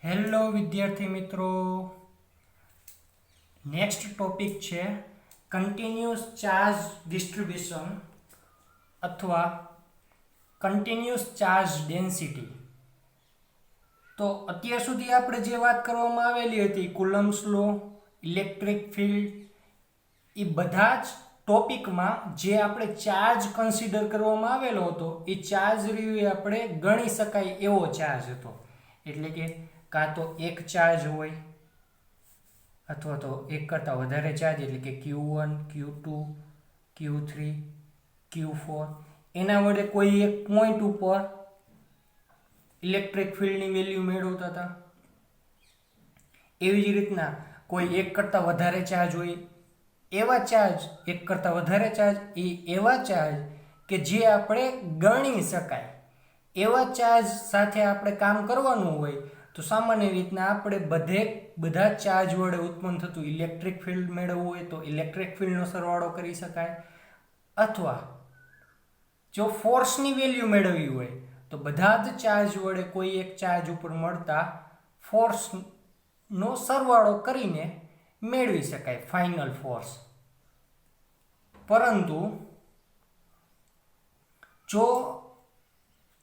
Hello વિદ્યાર્થી મિત્રો, next topic છે કન્ટિન્યુઅસ ચાર્જ ડિસ્ટ્રીબ્યુશન અથવા કન્ટિન્યુઅસ ચાર્જ ડેન્સિટી. તો અત્યાર સુધી આપણે જે વાત કરવામાં આવેલી હતી કુલમ્બ્સ લો, ઇલેક્ટ્રિક ફિલ્ડ, એ બધા જ ટોપિકમાં જે આપણે ચાર્જ કન્સિડર કરવામાં આવેલો હતો એ ચાર્જ રહ્યું એ આપણે ગણી શકાય એવો ચાર્જ હતો. એટલે કે કાં તો એક ચાર્જ હોય અથવા તો એક કરતાં વધારે ચાર્જ, એટલે કે Q1, Q2, Q3, Q4, એના વડે કોઈ એક પોઈન્ટ ઉપર ઇલેક્ટ્રિક ફિલ્ડની વેલ્યુ મેળવતા હતા. એવી જ રીતના કોઈ એક કરતાં વધારે ચાર્જ હોય, એવા ચાર્જ, એક કરતાં વધારે ચાર્જ એ એવા ચાર્જ કે જે આપણે ગણી શકાય એવા ચાર્જ સાથે આપણે કામ કરવાનું હોય તો સામાન્ય રીતના આપણે બધા ચાર્જ વડે ઉત્પન્ન થતું ઇલેક્ટ્રિક ફિલ્ડ મેળવવું હોય તો ઇલેક્ટ્રિક ફિલ્ડનો સરવાળો કરી શકાય, અથવા જો ફોર્સની વેલ્યુ મેળવવી હોય તો બધા જ ચાર્જ વડે કોઈ એક ચાર્જ ઉપર મળતા ફોર્સનો સરવાળો કરીને મેળવી શકાય ફાઇનલ ફોર્સ. પરંતુ જો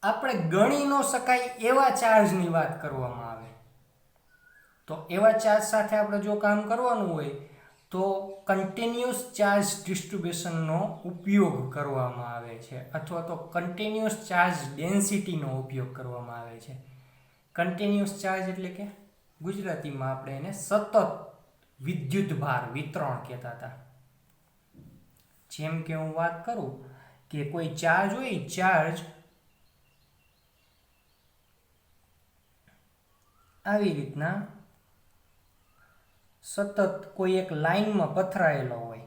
આપણે ગણી ન શકાય એવા ચાર્જની વાત કરવામાં આવે તો એવા ચાર્જ સાથે આપણે જો કામ કરવાનું હોય તો કન્ટિન્યુઅસ ચાર્જ ડિસ્ટ્રીબ્યુશનનો ઉપયોગ કરવામાં આવે છે અથવા તો કન્ટિન્યુઅસ ચાર્જ ડેન્સિટીનો ઉપયોગ કરવામાં આવે છે. કન્ટિન્યુઅસ ચાર્જ એટલે કે ગુજરાતીમાં આપણે એને સતત વિદ્યુત ભાર વિતરણ કહેતા હતા. જેમ કે હું વાત કરું કે કોઈ ચાર્જ હોય, ચાર્જ આવી રીતના સતત કોઈ એક લાઈનમાં પથરાયેલો હોય,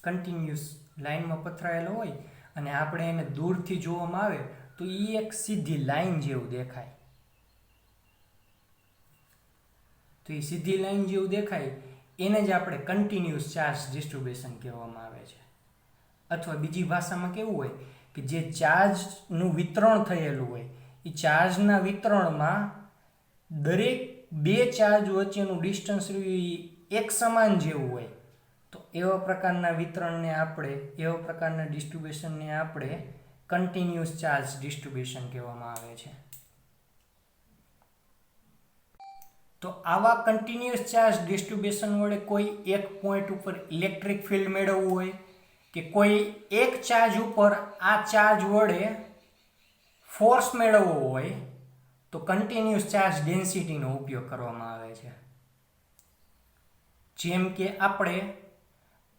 કન્ટિન્યુઅસ લાઈનમાં પથરાયેલો હોય અને આપણે એને દૂરથી જોવામાં આવે તો એ એક સીધી લાઈન જેવું દેખાય. તો એ સીધી લાઈન જેવું દેખાય એને જ આપણે કન્ટિન્યુઅસ ચાર્જ ડિસ્ટ્રીબ્યુશન કહેવામાં આવે છે. અથવા બીજી ભાષામાં કેવું હોય કે જે ચાર્જનું વિતરણ થયેલું હોય એ ચાર્જના વિતરણમાં દરેક બે ચાર્જ વચ્ચેનું ડિસ્ટન્સ એક સમાન જેવું હોય તો એવા પ્રકારના વિતરણને આપણે, એવા પ્રકારના ડિસ્ટ્રીબ્યુશનને આપણે કન્ટિન્યુઅસ ચાર્જ ડિસ્ટ્રીબ્યુશન કહેવામાં આવે છે. તો આવા કન્ટિન્યુઅસ ચાર્જ ડિસ્ટ્રીબ્યુશન વડે કોઈ એક પોઈન્ટ ઉપર ઇલેક્ટ્રિક ફિલ્ડ મેળવવું હોય કે કોઈ એક ચાર્જ ઉપર આ ચાર્જ વડે ફોર્સ મેળવવો હોય તો કન્ટિન્યુઅસ ચાર્જ ડેન્સિટીનો ઉપયોગ કરવામાં આવે છે. જેમ કે આપણે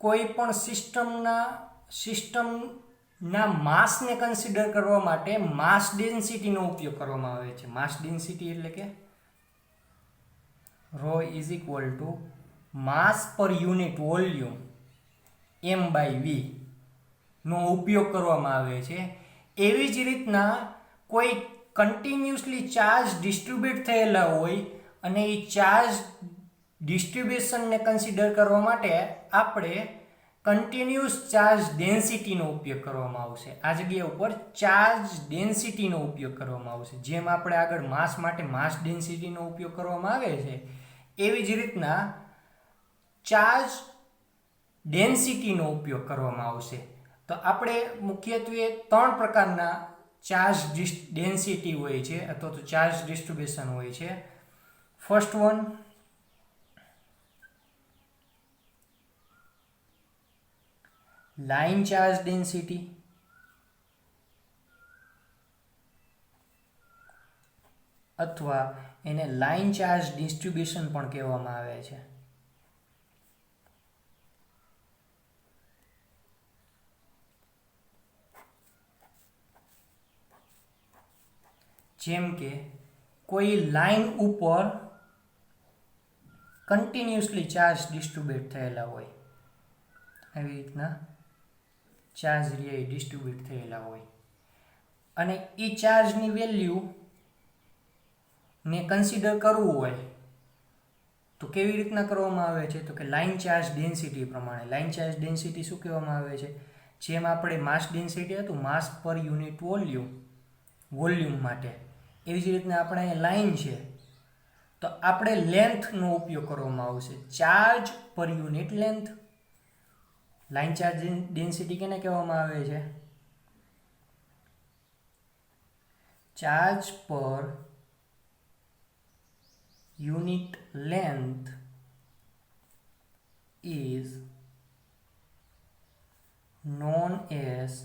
કોઈ પણ સિસ્ટમના માસને કન્સિડર કરવા માટે માસ ડેન્સિટીનો ઉપયોગ કરવામાં આવે છે. માસ ડેન્સિટી એટલે કે ρ ઇઝ ઇક્વલ ટુ માસ પર યુનિટ વોલ્યુમ m/v નો ઉપયોગ કરવામાં આવે છે. એવી જ રીતના કોઈ કન્ટિન્યુઅસલી ચાર્જ ડિસ્ટ્રીબ્યુટ થયેલા હોય અને એ ચાર્જ ડિસ્ટ્રીબ્યુશનને કન્સિડર કરવા માટે આપણે કન્ટિન્યુઅસ ચાર્જ ડેન્સિટીનો ઉપયોગ કરવામાં આવશે. આ જગ્યા ઉપર ચાર્જ ડેન્સિટીનો ઉપયોગ કરવામાં આવશે. જેમ આપણે આગળ માસ માટે માસ ડેન્સિટીનો ઉપયોગ કરવામાં આવે છે એવી જ રીતના ચાર્જ ડેન્સિટીનો ઉપયોગ કરવામાં આવશે. તો આપણે મુખ્યત્વે 3 પ્રકારના ચાર્જ ડેન્સિટી હોય છે અથવા તો ચાર્જ ડિસ્ટ્રીબ્યુશન હોય છે. First one, line charge density, અથવા એને લાઇન ચાર્જ ડિસ્ટ્રીબ્યુશન પણ કહેવામાં આવે છે. જેમ કે કોઈ લાઈન ઉપર કન્ટિન્યુઅસલી ચાર્જ ડિસ્ટ્રીબ્યુટ થયેલા હોય, આવી રીતના ચાર્જ ડિસ્ટ્રીબ્યુટ થયેલા હોય અને એ ચાર્જની વેલ્યુ ને કન્સિડર કરવું હોય તો કેવી રીતના કરવામાં આવે છે? તો કે લાઇન ચાર્જ ડેન્સિટી પ્રમાણે. લાઇન ચાર્જ ડેન્સિટી શું કહેવામાં આવે છે? જેમ આપણે માસ ડેન્સિટી હતું માસ પર યુનિટ વોલ્યુમ માટે, એવી જ રીતના આપણે લાઈન છે તો આપણે લેન્થનો ઉપયોગ કરવામાં આવશે, ચાર્જ પર unit length. Line charge density કેને કહેવામાં આવે છે? ચાર્જ પર unit length is known as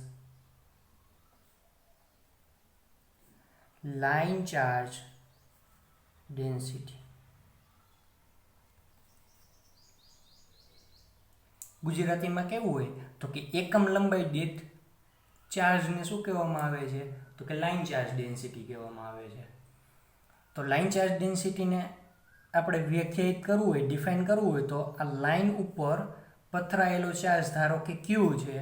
line charge density. ગુજરાતીમાં કેવું હોય તો કે એકમ લંબાઈ દીઠ ચાર્જને શું કહેવામાં આવે છે? તો કે લાઇન ચાર્જ ડેન્સિટી કહેવામાં આવે છે. તો લાઇન ચાર્જ ડેન્સિટીને આપણે વ્યાખ્યાયિત કરવું હોય, ડિફાઇન કરવું હોય તો આ લાઇન ઉપર પથરાયેલો ચાર્જ ધારો કે ક્યુ છે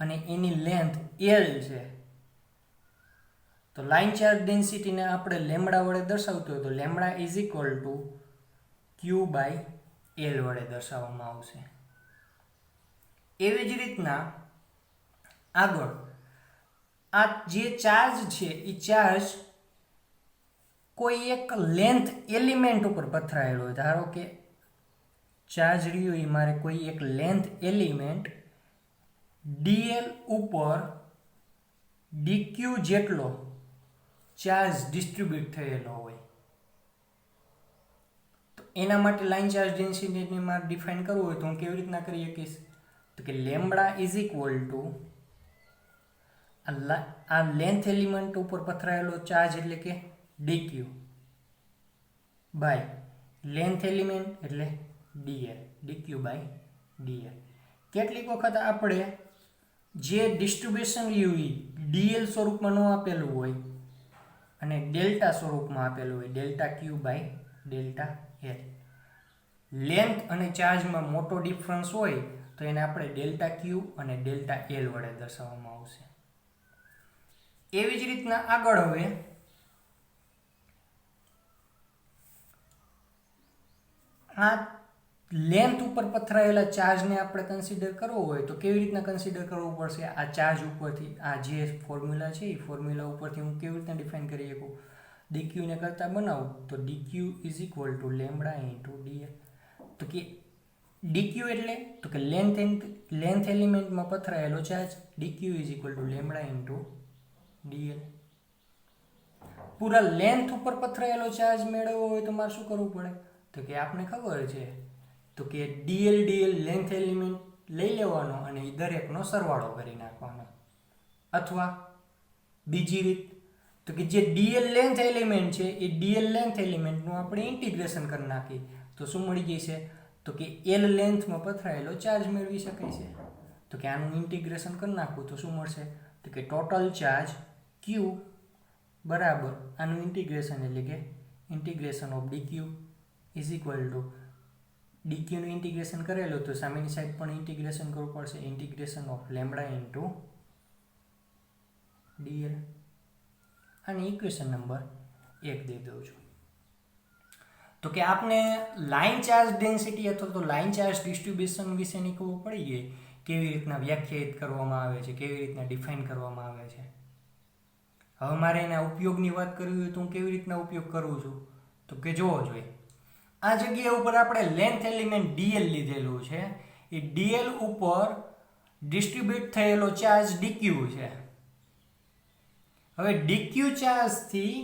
અને એની લેન્થ એલ છે. તો લાઇન ચાર્જ ડેન્સિટીને આપણે લેમ્બડા વડે દર્શાવતો હોય તો lambda is equal to Q by L વડે દર્શાવવામાં આવશે. એવી જ રીતના આગળ આ જે ચાર્જ છે એ ચાર્જ કોઈ એક લેન્થ એલિમેન્ટ ઉપર પથરાયેલો હોય. ધારો કે ચાર્જ રહ્યો એ મારે કોઈ એક લેન્થ એલિમેન્ટ ડીએલ ઉપર ડીક્યુ જેટલો ચાર્જ ડિસ્ટ્રીબ્યુટ થયેલો હોય તો એના માટે લાઇન ચાર્જ ડેન્સિટીને મારે ડિફાઇન કરવું હોય તો હું કેવી રીતના કરી શકીશ? તો કે લેમ્બડા ઇઝ ઇક્વલ ટુ આ લેન્થ એલિમેન્ટ ઉપર પથરાયેલો ચાર્જ એટલે કે ડીક્યુ બાય લેન્થ એલિમેન્ટ એટલે ડીએલ, ડીક્યુ બાય ડીએલ. કેટલીક વખત આપણે જે ડિસ્ટ્રીબ્યુશન રહ્યું એ ડીએલ સ્વરૂપમાં ન આપેલું હોય અને ડેલ્ટા સ્વરૂપમાં આપેલું હોય, delta Q by delta L. Length અને ચાર્જમાં મોટો ડિફરન્સ હોય તો એને આપણે ડેલ્ટા ક્યુ અને ડેલ્ટા એલ વડે દર્શાવવામાં આવશે. એવી જ રીતના આગળ હવે આ લેન્થ ઉપર પથરાયેલા ચાર્જને આપણે કન્સિડર કરવો હોય તો કેવી રીતના કન્સિડર કરવું પડશે? આ ચાર્જ ઉપરથી આ જે ફોર્મ્યુલા છે એ ફોર્મ્યુલા ઉપરથી હું કેવી રીતના ડિફાઇન કરી શકું? ડીક્યુને કરતાં બનાવું તો dq is equal to lambda into dl. તો કે ડીક્યુ એટલે તો કે લેન્થ એલિમેન્ટમાં પથરાયેલો charge, dq is equal to lambda into dl. પૂરા લેન્થ ઉપર પથરાયેલો ચાર્જ મેળવવો હોય તો મારે શું કરવું પડે? તો કે આપણે ખબર છે તો કે ડીએલ લેન્થ એલિમેન્ટ લઈ લેવાનો અને એ દરેકનો સરવાળો કરી નાખવાનો. અથવા બીજી રીત તો કે જે ડીએલ લેન્થ એલિમેન્ટ છે એ ડીએલ લેન્થ એલિમેન્ટનું આપણે ઇન્ટિગ્રેશન કરી નાખીએ તો શું મળી જશે? તો કે એલ લેન્થમાં પથરાયેલો ચાર્જ મેળવી શકાય છે. તો કે આનું ઇન્ટિગ્રેશન કરી નાખવું તો શું મળશે? તો કે ટોટલ ચાર્જ ક્યુ બરાબર આનું ઇન્ટિગ્રેશન એટલે કે integration of dq is equal to ડીક્યુનું ઇન્ટિગ્રેશન કરેલું તો સામેની સાઈડ પણ ઇન્ટિગ્રેશન કરવું પડશે, integration of lambda into dl. આની ઇક્વેશન નંબર 1 દઈ દઉં છું. તો કે આપને લાઇન ચાર્જ ડેન્સિટી અથવા તો લાઇન ચાર્જ ડિસ્ટ્રીબ્યુશન વિશેની ખબર પડી ગઈ, કેવી રીતના વ્યાખ્યાયિત કરવામાં આવે છે, કેવી રીતના ડિફાઇન કરવામાં આવે છે. હવે મારે એના ઉપયોગની વાત કરવી હોય તો હું કેવી રીતના ઉપયોગ કરું છું? તો કે જોવો જોઈએ આ જગ્યા ઉપર આપણે લેન્થ એલિમેન્ટ ડીએલ લીધેલું છે. એ ડીએલ ઉપર ડિસ્ટ્રીબ્યુટ થયેલો ચાર્જ ડીક્યુ છે. હવે ડીક્યુ ચાર્જથી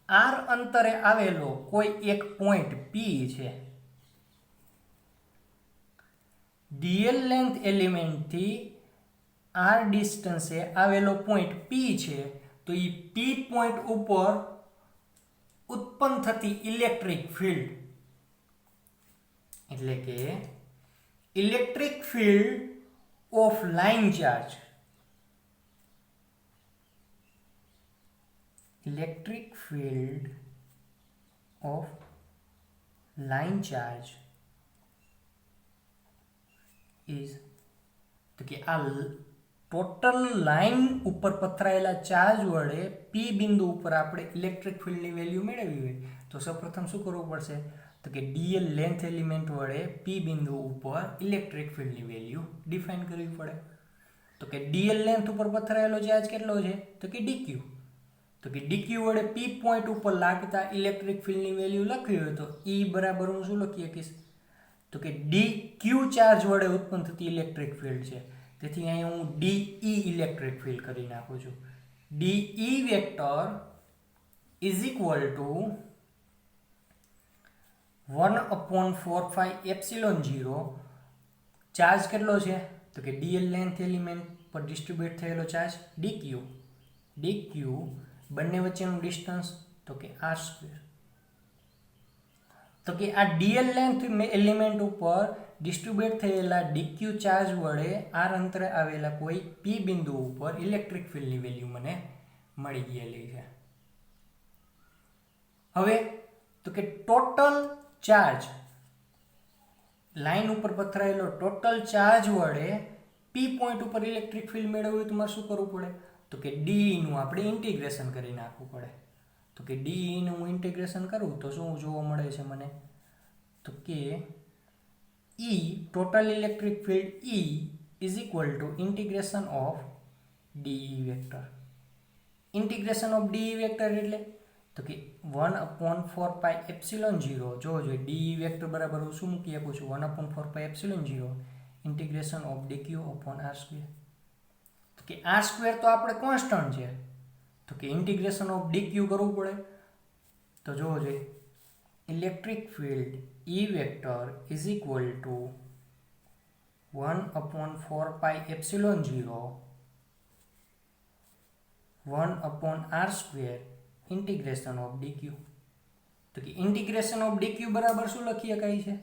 આર અંતરે આવેલો કોઈ એક પોઈન્ટ પી છે. ડીએલ લેન્થ એલિમેન્ટથી આર ડિસ્ટન્સે આવેલો પોઈન્ટ પી છે. તો એ પી પોઈન્ટ ઉપર ઉત્પન્ન થતી ઇલેક્ટ્રિક ફિલ્ડ એટલે કે electric field of line charge, electric field of line charge is તો કે આ ટોટલ લાઇન ઉપર પથરાયેલા ચાર્જ વડે પી બિંદુ ઉપર આપણે ઇલેક્ટ્રિક ફિલ્ડની વેલ્યુ મેળવવી હોય તો સૌપ્રથમ શું કરવું પડશે? તો કે ડીએલ લેન્થ એલિમેન્ટ વડે પી બિંદુ ઉપર ઇલેક્ટ્રિક ફિલ્ડની વેલ્યુ ડિફાઇન કરવી પડે. તો કે ડીએલ લેન્થ ઉપર પથરાયેલો ચાર્જ કેટલો છે? તો કે ડીક્યુ. તો કે ડીક્યુ વડે પી પોઈન્ટ ઉપર લાગતા ઇલેક્ટ્રિક ફિલ્ડની વેલ્યુ લખવી હોય તો ઈ બરાબર હું શું લખી શકીશ તો કે ડીક્યુ ચાર્જ વડે ઉત્પન્ન થતી ઇલેક્ટ્રિક ફિલ્ડ છે. તેથી અહીં હું ડીઈ ઇલેક્ટ્રિક ફિલ્ડ કરી નાખું છું. DE vector is equal to 1/4πε0 charge કેટલો છે તો કે ડીએલ લેન્થ એલિમેન્ટ પર ડિસ્ટ્રીબ્યુટ થયેલો ચાર્જ ડીક્યુ બંને વચ્ચેનું ડિસ્ટન્સ તો કે આર સ્ક્વેર. તો કે આ ડીએલ લેન્થ એલિમેન્ટ ઉપર ડિસ્ટ્રીબ્યુટ થયેલા ડીક્યુ ચાર્જ વડે આર અંતરે આવેલા કોઈ પી બિંદુ ઉપર ઇલેક્ટ્રિક ફિલ્ડની વેલ્યુ મને મળી ગયેલી છે. હવે તો કે ટોટલ ચાર્જ લાઈન ઉપર પથરાયેલો ટોટલ ચાર્જ વડે પી પોઈન્ટ ઉપર ઇલેક્ટ્રિક ફિલ્ડ મેળવવું તો મારે શું કરવું પડે તો કે ડી નું આપણે ઇન્ટિગ્રેશન કરી નાખવું પડે. તો કે ડી નું હું ઇન્ટિગ્રેશન કરું તો શું જોવા મળે છે મને તો કે E total electric field E is equal to integration of dE vector. Integration of dE vector એટલે તો કે 1/4πε0 જોજો ડીઈ વેક્ટર બરાબર હું શું મૂકી આપું છું 1/4πε0 integration of dq upon r square. તો કે આર સ્ક્વેર તો આપણે કોન્સ્ટન્ટ છે તો કે ઇન્ટિગ્રેશન ઓફ ડીક્યુ કરવું પડે. તો જોવો જોઈએ electric field E vector is equal to 1/4πε0 1/r square integration of dq. તો કે ઇન્ટિગ્રેશન ઓફ ડીક્યુ બરાબર શું લખી શકાય છે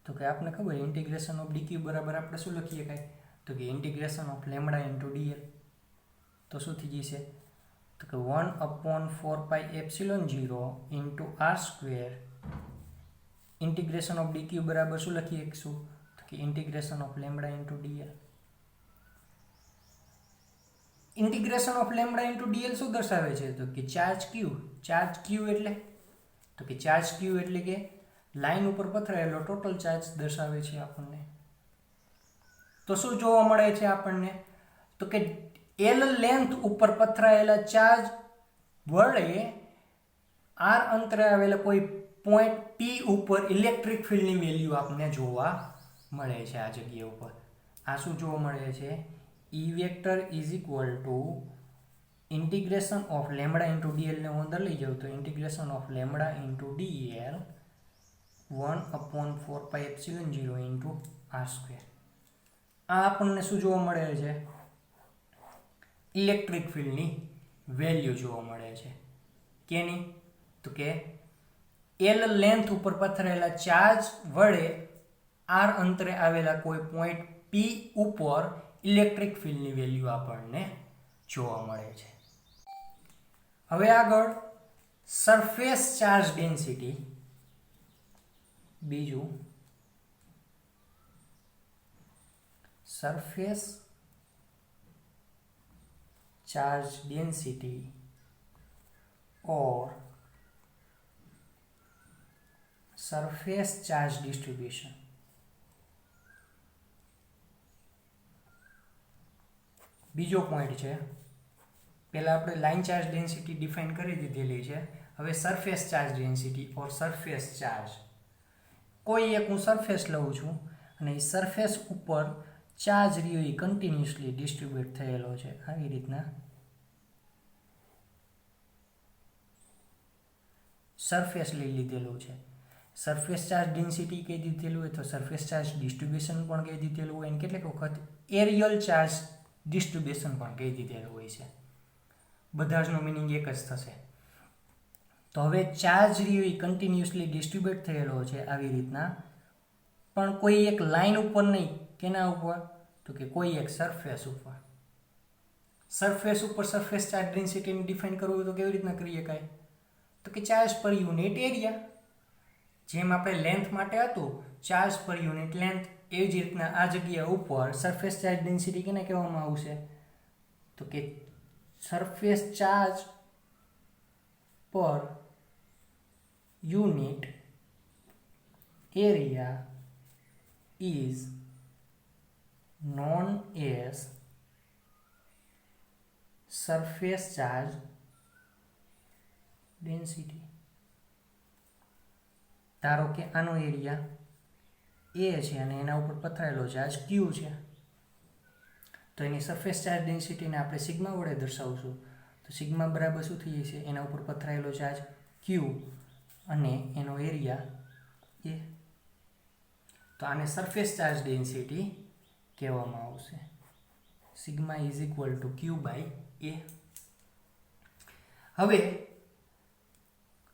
તો કે આપણે ખબર ઇન્ટિગ્રેશન ઓફ ડીક્યુ બરાબર આપણે શું લખી શકાય તો કે integration of lambda into dl. તો શું થઈ જશે તો કે 1/4πε0 into r square integration of dq બરાબર શું લખી શકીશું તો કે integration of lambda into dl. Integration of lambda into dl શું દર્શાવે છે તો કે ચાર્જ ક્યુ એટલે તો કે ચાર્જ ક્યુ એટલે કે લાઈન ઉપર પથરાયેલો ટોટલ ચાર્જ દર્શાવે છે આપણને. તો શું જોવા મળે છે આપણને તો કે એલ લેન્થ ઉપર પથરાયેલા ચાર્જ વડે આર અંતરે આવેલા કોઈ પોઈન્ટ પી ઉપર ઇલેક્ટ્રિક ફિલ્ડની વેલ્યુ આપણને જોવા મળે છે આ જગ્યા ઉપર. આ શું જોવા મળે છે E vector is equal to integration of lambda into dl ને હું અંદર લઈ જાઉં તો integration of lambda into dl 1/4πε0 into r square. આ આપણને શું જોવા મળે છે ઇલેક્ટ્રિક ફિલ્ડની વેલ્યુ જોવા મળે છે. કેની તો કે એલ લેન્થ ઉપર પથરાયેલા ચાર્જ વડે આર અંતરે આવેલા કોઈ પોઈન્ટ પી ઉપર ઇલેક્ટ્રિક ફિલ્ડની વેલ્યુ આપણને જોવા મળે છે. હવે આગળ સરફેસ ચાર્જ ડેન્સિટી બીજું સરફેસ ચાર્જ ડેન્સિટી और सरफेस चार्ज डिस्ट्रीब्यूशन. બીજો પોઈન્ટ છે પહેલા આપણે લાઇન ચાર્જ ડેન્સિટી ડિફાઇન કરી દીધેલી છે. હવે સરફેસ ચાર્જ ડેન્સિટી ઓર સરફેસ ચાર્જ કોઈ એક હું સરફેસ લઉં છું અને એ સરફેસ ઉપર ચાર્જ રહ્યો એ કન્ટિન્યુઅસલી ડિસ્ટ્રીબ્યુટ થયેલો છે આવી રીતના સરફેસ લઈ લીધેલું છે. સરફેસ ચાર્જ ડેન્સિટી કહી દીધેલું હોય તો સરફેસ ચાર્જ ડિસ્ટ્રીબ્યુશન પણ કહી દીધેલું હોય અને કેટલીક વખત એરિયલ ચાર્જ ડિસ્ટ્રીબ્યુશન પણ કહી દીધેલું હોય છે. બધા જનો મિનિંગ એક જ થશે. તો હવે ચાર્જ રહ્યો એ કન્ટિન્યુઅસલી ડિસ્ટ્રીબ્યુટ થયેલો છે આવી રીતના પણ કોઈ એક લાઇન ઉપર નહીં કેના ઉપર તો કે કોઈ એક સરફેસ ઉપર. સરફેસ ઉપર સરફેસ ચાર્જ ડેન્સિટીને ડિફાઇન કરવું હોય તો કેવી રીતના કરી શકાય તો કે ચાર્જ પર યુનિટ એરિયા. જેમ આપણે લેન્થ માટે હતું ચાર્જ પર યુનિટ લેન્થ એવી જ રીતના આ જગ્યા ઉપર સરફેસ ચાર્જ ડેન્સિટી કેને કહેવામાં આવશે તો કે સરફેસ ચાર્જ પર unit area is known as surface charge density. ધારો કે આનો એરિયા એ છે અને એના ઉપર પથરાયેલો ચાર્જ ક્યુ છે, તો એની સરફેસ ચાર્જ ડેન્સિટીને આપણે સિગ્મા વડે દર્શાવશું. તો સિગ્મા બરાબર શું થઈ જશે? એના ઉપર પથરાયેલો ચાર્જ ક્યુ અને એનો એરિયા એ. તો આને સરફેસ ચાર્જ ડેન્સિટી કહેવામાં આવશે. Sigma is equal to Q by A. હવે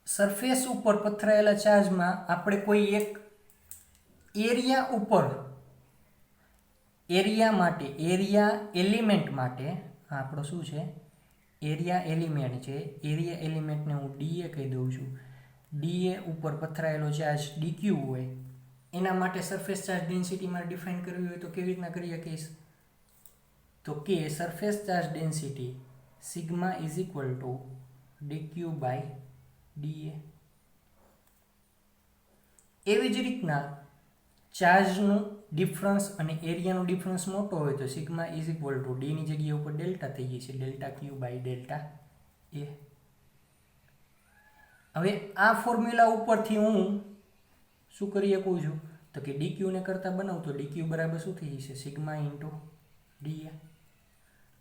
સરફેસ ઉપર પથરાયેલા ચાર્જમાં આપણે કોઈ એક એરિયા ઉપર, એરિયા એલિમેન્ટ માટે, આપણો શું છે? એરિયા એલિમેન્ટ છે. એરિયા એલિમેન્ટને હું ડીએ કહી દઉં છું. ડીએ ઉપર પથરાયેલો ચાર્જ ડીક્યુ હોય, એના માટે સરફેસ ચાર્જ ડેન્સિટી મારે ડિફાઇન કરવી હોય તો કેવી રીતના કરી શકીશ? તો કે surface charge density sigma is equal to dq by da. એવી જ રીતના ચાર્જનું ડિફરન્સ અને એરિયાનું ડિફરન્સ મોટો હોય તો સિગ્મા ઇઝ ઇક્વલ ટુ ડીની જગ્યા ઉપર ડેલ્ટા થઈ જશે, ડેલ્ટા ક્યુ બાય ડેલ્ટા એ. હવે આ ફોર્મ્યુલા ઉપરથી હું શું કરી શકું છું? તો કે ડીક્યુને કરતાં બનાવું તો ડીક્યુ બરાબર શું થઈ જશે? Sigma into da.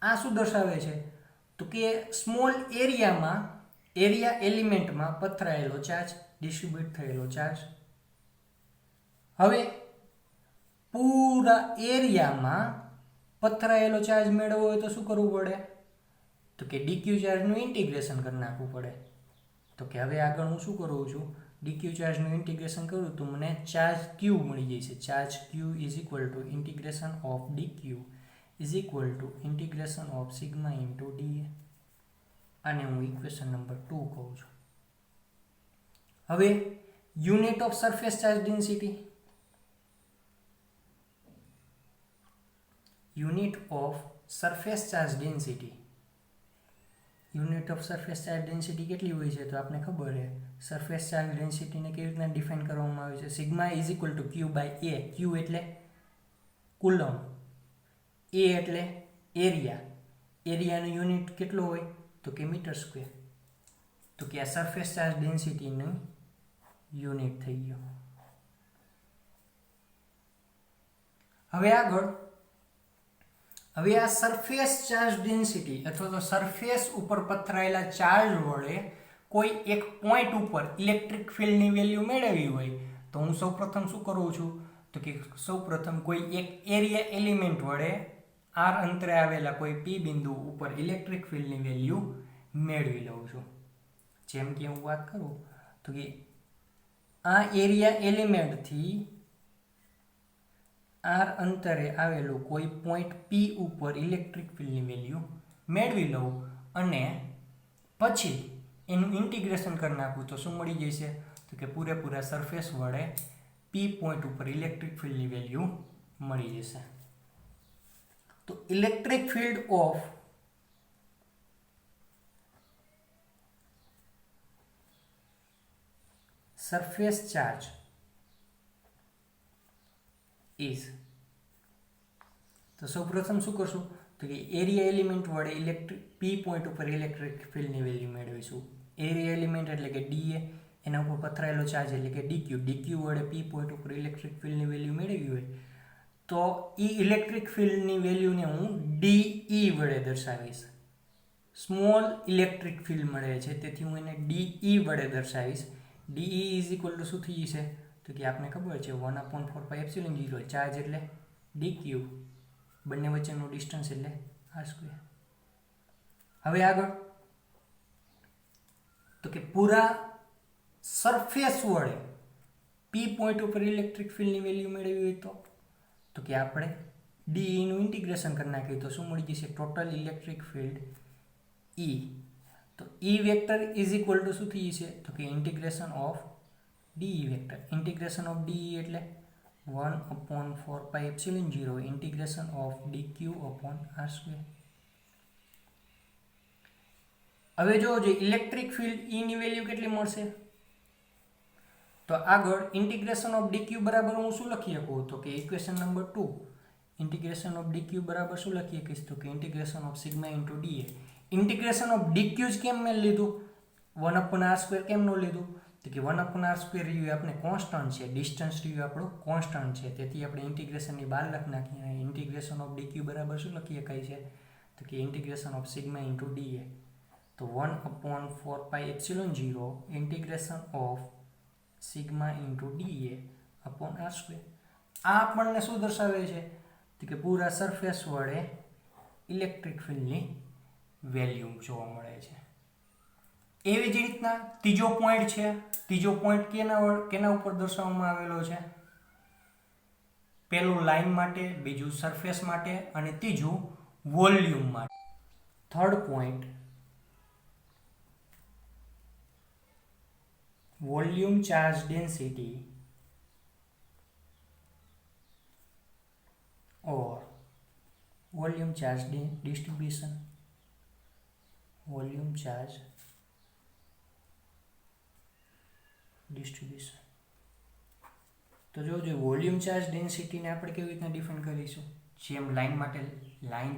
આ શું દર્શાવે છે? તો કે સ્મોલ એરિયામાં, એરિયા એલિમેન્ટમાં પથરાયેલો ચાર્જ, ડિસ્ટ્રીબ્યુટ થયેલો ચાર્જ. હવે પૂરા એરિયામાં પથરાયેલો ચાર્જ મેળવવો હોય તો શું કરવું પડે? તો કે ડીક્યુ ચાર્જનું ઇન્ટિગ્રેશન કરી નાખવું પડે. તો કે હવે આગળ હું શું કરું છું? ડીક્યુ ચાર્જનું ઇન્ટિગ્રેશન કરું તો મને ચાર્જ ક્યુ મળી જશે. Charge Q is equal to integration of dq is equal to integration of sigma into da. આને હું ઇક્વેશન નંબર 2 કહું છું. હવે unit of surface charge density, unit of surface charge density, unit of surface charge density કેટલી હોય છે? તો આપણે ખબર છે સરફેસ ચાર્જ ડેન્સિટીને કેવી રીતના ડિફાઇન કરવામાં આવે છે? Sigma is equal to Q by A. Q એટલે કુલમ, એ એટલે એરિયા. એરિયાનો યુનિટ કેટલો હોય? તો કે મીટર સ્ક્વેર. તો કે આ સરફેસ ચાર્જ ડેન્સિટીનું યુનિટ થઈ ગયો. હવે આગળ, હવે આ સરફેસ ચાર્જ ડેન્સિટી અથવા તો સરફેસ ઉપર પથરાયેલા ચાર્જ વડે કોઈ એક પોઈન્ટ ઉપર ઇલેક્ટ્રિક ફિલ્ડની વેલ્યુ મેળવવી હોય તો હું સૌપ્રથમ શું કરું છું? તો કે સૌપ્રથમ કોઈ એક એરિયા એલિમેન્ટ વડે આર અંતરે આવેલા કોઈ પી બિંદુ ઉપર ઇલેક્ટ્રિક ફિલ્ડની વેલ્યુ મેળવી લઉં છું. જેમ કે હું વાત કરું તો કે આ એરિયા એલિમેન્ટથી આર અંતરે આવેલું કોઈ પોઈન્ટ પી ઉપર ઇલેક્ટ્રિક ફિલ્ડની વેલ્યુ મેળવી લઉં અને પછી એનું ઇન્ટિગ્રેશન કરી નાખું તો શું મળી જશે? તો કે પૂરેપૂરા સરફેસ વડે પી પોઈન્ટ ઉપર ઇલેક્ટ્રિક ફિલ્ડની વેલ્યુ મળી જશે. તો electric field of surface charge is, તો સૌપ્રથમ શું કરશું? તો કે એરિયા એલિમેન્ટ વડે ઇલેક્ટ્રિક પી પોઈન્ટ ઉપર ઇલેક્ટ્રિક ફિલ્ડની વેલ્યુ મેળવીશું. એરિયા એલિમેન્ટ એટલે કે ડીએ, એના ઉપર પથરાયેલો ચાર્જ એટલે કે ડીક્યુ. ડીક્યુ વડે પી પોઈન્ટ ઉપર ઇલેક્ટ્રિક ફિલ્ડની વેલ્યુ મેળવી હોય તો એ ઇલેક્ટ્રિક ફિલ્ડની વેલ્યુને હું ડીઈ વડે દર્શાવીશ. સ્મોલ ઇલેક્ટ્રિક ફિલ્ડ મળે છે તેથી હું એને ડીઈ વડે દર્શાવીશ. ડીઈ ઇઝ ઇક્વલ ટુ શું થઈ જશે? તો કે આપણે ખબર છે 1/4πε0. ચાર્જ એટલે ડીક્યુ, બંને વચ્ચેનું ડિસ્ટન્સ એટલે આર સ્ક્વેર. હવે આગળ તો કે પૂરા સરફેસ વડે પી પોઈન્ટ ઉપર ઇલેક્ટ્રિક ફિલ્ડની વેલ્યુ મેળવી હોય તો કે આપણે ડીઈનું ઇન્ટિગ્રેશન કરી નાખીએ તો શું મળી જશે? Total electric field E. તો E vector is equal to શું થઈ જશે? તો કે integration of dE vector. Integration of dE એટલે 1/4πε0 integration of dq upon r square. હવે જો ઇલેક્ટ્રિક ફિલ્ડ ઈની વેલ્યુ કેટલી મળશે? તો આગળ ઇન્ટિગ્રેશન ઓફ ડીક્યુ બરાબર હું શું લખી શકું? તો કે equation number 2. Integration of dq બરાબર શું લખી શકીશ? તો કે integration of sigma into da. Integration of dq જ કેમ મેં લીધું? 1/r² કેમ ન લીધું? તો કે 1/r² રહ્યું આપણે કોન્સ્ટન્ટ છે, ડિસ્ટન્સ રહ્યું આપણું કોન્સ્ટન્ટ છે, તેથી આપણે ઇન્ટિગ્રેશનની બહાર લખી નાખીએ. ઇન્ટિગ્રેશન ઓફ dq બરાબર શું લખીએ કઈ છે? તો કે integration of sigma into dA. તો 1/4πε0 integration of sigma into dA upon r². આ આપણને શું દર્શાવે છે? તો કે પૂરા સરફેસ વડે ઇલેક્ટ્રિક ફિલ્ડની વેલ્યુ જોવા મળે છે. એવી જ રીતના ત્રીજો પોઈન્ટ છે. ત્રીજો પોઈન્ટ કેના ઉપર દર્શાવવામાં આવેલો છે? પહેલું લાઇન માટે, બીજું સરફેસ માટે અને ત્રીજું વોલ્યુમ માટે. Third point volume charge density or volume charge distribution. Volume charge distribution. તો જો વોલ્યુમ ચાર્જ ડેન્સિટીને આપણે કેવી રીતના ડિફાઇન કરીશું? જેમ લાઇન માટે લાઇન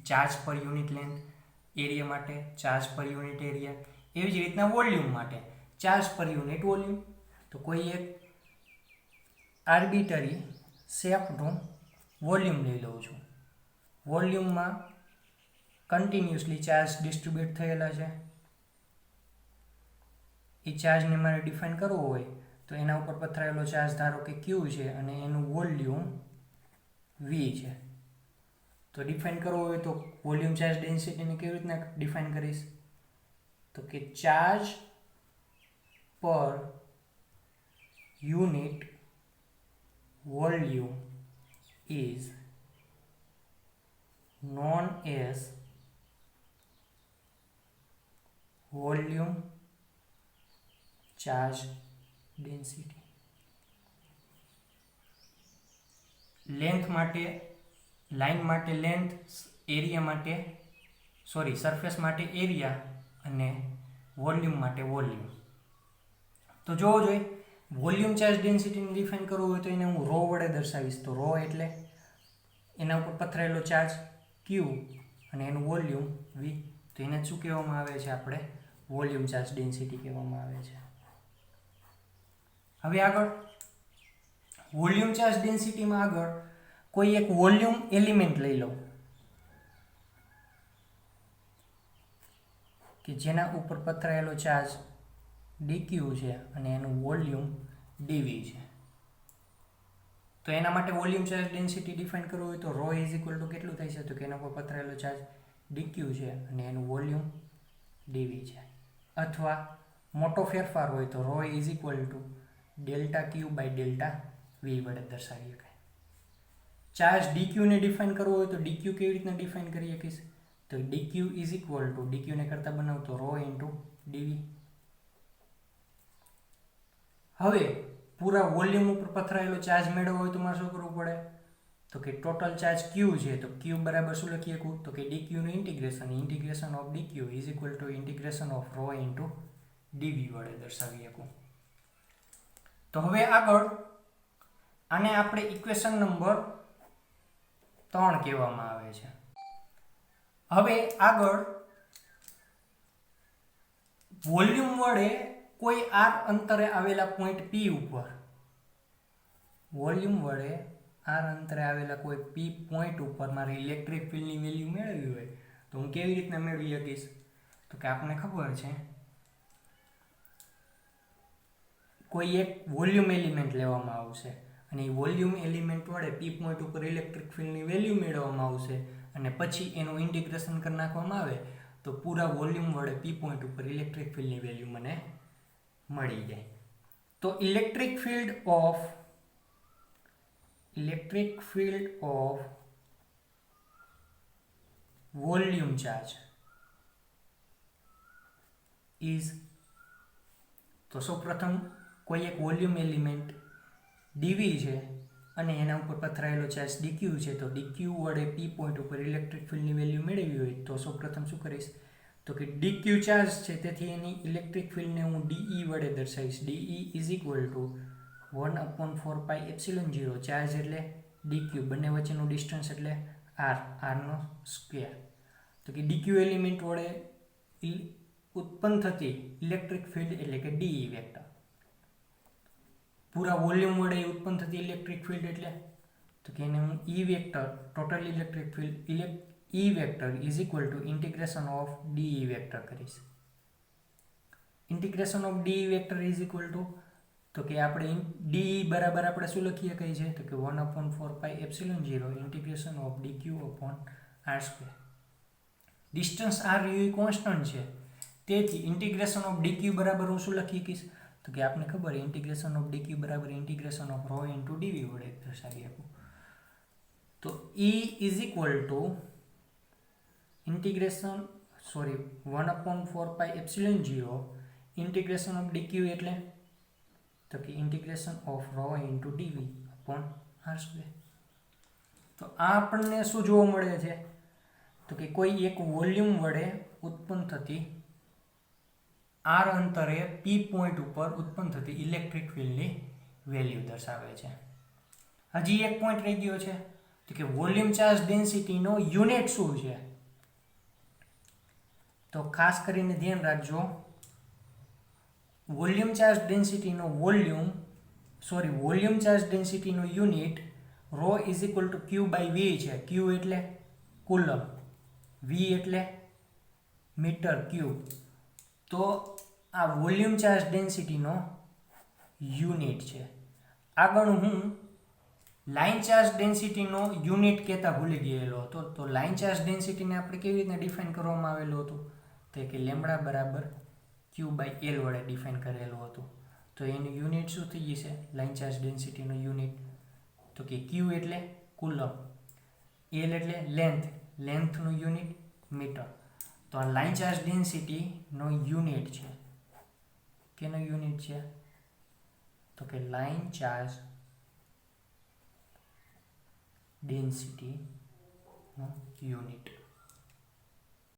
ચાર્જ પર યુનિટ લેન્થ, એરિયા માટે ચાર્જ પર યુનિટ એરિયા, એવી જ રીતના વોલ્યુમ માટે ચાર્જ પર યુનિટ વોલ્યુમ. તો કોઈ એક આર્બિટરી શેપનું વોલ્યુમ લઈ લઉં છું. વોલ્યુમમાં કન્ટિન્યુઅસલી ચાર્જ ડિસ્ટ્રીબ્યુટ થયેલા છે. એ ચાર્જને મારે ડિફાઇન કરવો હોય તો એના ઉપર પથરાયેલો ચાર્જ ધારો કે Q છે અને એનું વોલ્યુમ V છે. તો ડિફાઇન કરવો હોય તો વોલ્યુમ ચાર્જ ડેન્સિટીને કેવી રીતના ડિફાઇન કરીશ? તો કે ચાર્જ પર unit volume is known as volume charge density. Length માટે લાઇન માટે લેન્થ, એરિયા માટે સરફેસ માટે એરિયા અને વોલ્યુમ માટે વોલ્યુમ. તો જોવો જોઈએ વોલ્યુમ ચાર્જ ડેન્સિટીને ડિફાઇન કરવું હોય તો એને હું રો વડે દર્શાવીશ. તો રો એટલે એના ઉપર પથરાયેલો ચાર્જ Q અને એનું વોલ્યુમ V. તો એને શું કહેવામાં આવે છે? આપણે વોલ્યુમ ચાર્જ ડેન્સિટી કહેવામાં આવે છે. હવે આગળ વોલ્યુમ ચાર્જ ડેન્સિટીમાં આગળ કોઈ એક વોલ્યુમ એલિમેન્ટ લઈ લો કે જેના ઉપર પથરાયેલો ચાર્જ dq છે અને એનું વોલ્યુમ dv છે. તો એના માટે વોલ્યુમ ચાર્જ ડેન્સિટી ડિફાઇન કરવું હોય તો રો ઇઝ ઇક્વલ ટુ કેટલું થાય છે? તો કે એના પર પથરાયેલો ચાર્જ dq છે અને એનું વોલ્યુમ dv છે. અથવા મોટો ફેરફાર હોય તો rho is equal to delta Q by delta V વડે દર્શાવી શકાય. ચાર્જ dq ને ડિફાઇન કરવો હોય તો dq કેવી રીતના ડિફાઇન કરી શકીશ? તો dq is equal two dq ને કરતા બનાવતો રો ઇન્ટુ dv. હવે પૂરા વોલ્યુમ ઉપર પથરાયેલો ચાર્જ મેળવવો હોય તો મારે શું કરવું પડે? તો કે ટોટલ ચાર્જ Q છે તો Q બરાબર શું લખી શકું? તો કે dq નું integration of dq is equal to integration of rho into dv વડે દર્શાવી શકું. તો હવે આગળ આને આપણે ઇક્વેશન નંબર 3 કહેવામાં આવે છે. હવે આગળ વોલ્યુમ વડે કોઈ r અંતરે આવેલા પોઈન્ટ P ઉપર વોલ્યુમ વડે r અંતરે આવેલા કોઈ P પોઈન્ટ ઉપર મારે ઇલેક્ટ્રિક ફિલ્ડની વેલ્યુ મેળવવી હોય તો હું કેવી રીતના મેળવી શકીશ? તો કે આપણને ખબર છે કોઈ એક વોલ્યુમ એલિમેન્ટ લેવામાં આવશે અને એ વોલ્યુમ એલિમેન્ટ વડે P પોઈન્ટ ઉપર ઇલેક્ટ્રિક ફિલ્ડની વેલ્યુ મેળવવામાં આવશે અને પછી એનું ઇન્ટિગ્રેશન કરી નાખવામાં આવે તો પૂરા વોલ્યુમ વડે P પોઈન્ટ ઉપર ઇલેક્ટ્રિક ફિલ્ડની વેલ્યુ મને મળી જાય. તો electric field of volume charge is, તો સૌપ્રથમ કોઈ એક વોલ્યુમ એલિમેન્ટ dv છે અને એના ઉપર પથરાયેલો ચાર્જ dq છે તો dq વડે P પોઈન્ટ ઉપર ઇલેક્ટ્રિક ફિલ્ડની વેલ્યુ મેળવવી હોય તો સૌપ્રથમ શું કરીશ? તો કે dq ચાર્જ છે તેથી એની ઇલેક્ટ્રિક ફિલ્ડને હું dE વડે દર્શાવીશ. dE is equal to 1/4πε0 charge એટલે dq, બંને વચ્ચેનું ડિસ્ટન્સ એટલે r નો સ્ક્વેર. તો કે dq એલિમેન્ટ વડે ઉત્પન્ન થતી ઇલેક્ટ્રિક ફિલ્ડ એટલે કે ડીઈ વેક્ટર. પૂરા વોલ્યુમ વડે ઉત્પન્ન થતી ઇલેક્ટ્રિક ફિલ્ડ એટલે તો કે એને હું E vector total electric field E vector is equal to integration of dE vector કરીશ. Integration of dE vector is equal to તો કે આપણે ડીઈ બરાબર આપણે શું લખીએ કઈ છે તો કે 1/4πε0 integration of dq upon r². Distance r યુ કોન્સ્ટન્ટ છે, તેથી ઇન્ટિગ્રેશન ઓફ dq બરાબર હું શું લખી શકીશ તો કે આપણે ખબર ઇન્ટિગ્રેશન ઓફ dq બરાબર ઇન્ટિગ્રેશન ઓફ ρ ઇન્ટુ dv વડે દર્શાવી આપું. તો E is equal to integration 1/4πε0 integration of dq એટલે તો કે integration of ρ into dv upon r². તો આ આપણને શું જોવા મળે છે તો કે કોઈ એક વોલ્યુમ વડે ઉત્પન્ન થતી r અંતરે p પોઈન્ટ ઉપર ઉત્પન્ન થતી ઇલેક્ટ્રિક ફિલ્ડની વેલ્યુ દર્શાવે છે. હજી એક પોઈન્ટ રહી ગયો છે તો કે વોલ્યુમ ચાર્જ ડેન્સિટીનો યુનિટ શું છે. તો ખાસ કરીને ધ્યાન રાખજો, વોલ્યુમ ચાર્જ ડેન્સિટીનો વોલ્યુમ ચાર્જ ડેન્સિટીનો unit ρ is equal to q by v છે. q એટલે કુલમ, v એટલે મીટર ક્યુબ. તો આ વોલ્યુમ ચાર્જ ડેન્સિટીનો યુનિટ છે. આગળ હું લાઇન ચાર્જ ડેન્સિટીનો યુનિટ કહેતા ભૂલી ગયેલો હતો. તો લાઇન ચાર્જ ડેન્સિટીને આપણે કેવી રીતે ડિફાઇન કરવામાં આવેલું હતું તો કે લેમ્બડા બરાબર q બાય l વડે ડિફાઇન કરેલું હતું. તો એનું યુનિટ શું થઈ જશે લાઇન ચાર્જ ડેન્સિટીનો યુનિટ તો કે q એટલે કુલમ, l એટલે લેન્થનું યુનિટ મીટર. તો આ લાઇન ચાર્જ ડેન્સિટીનો યુનિટ છે. કેનો યુનિટ છે તો કે લાઇન ચાર્જ ડેન્સિટીનો યુનિટ.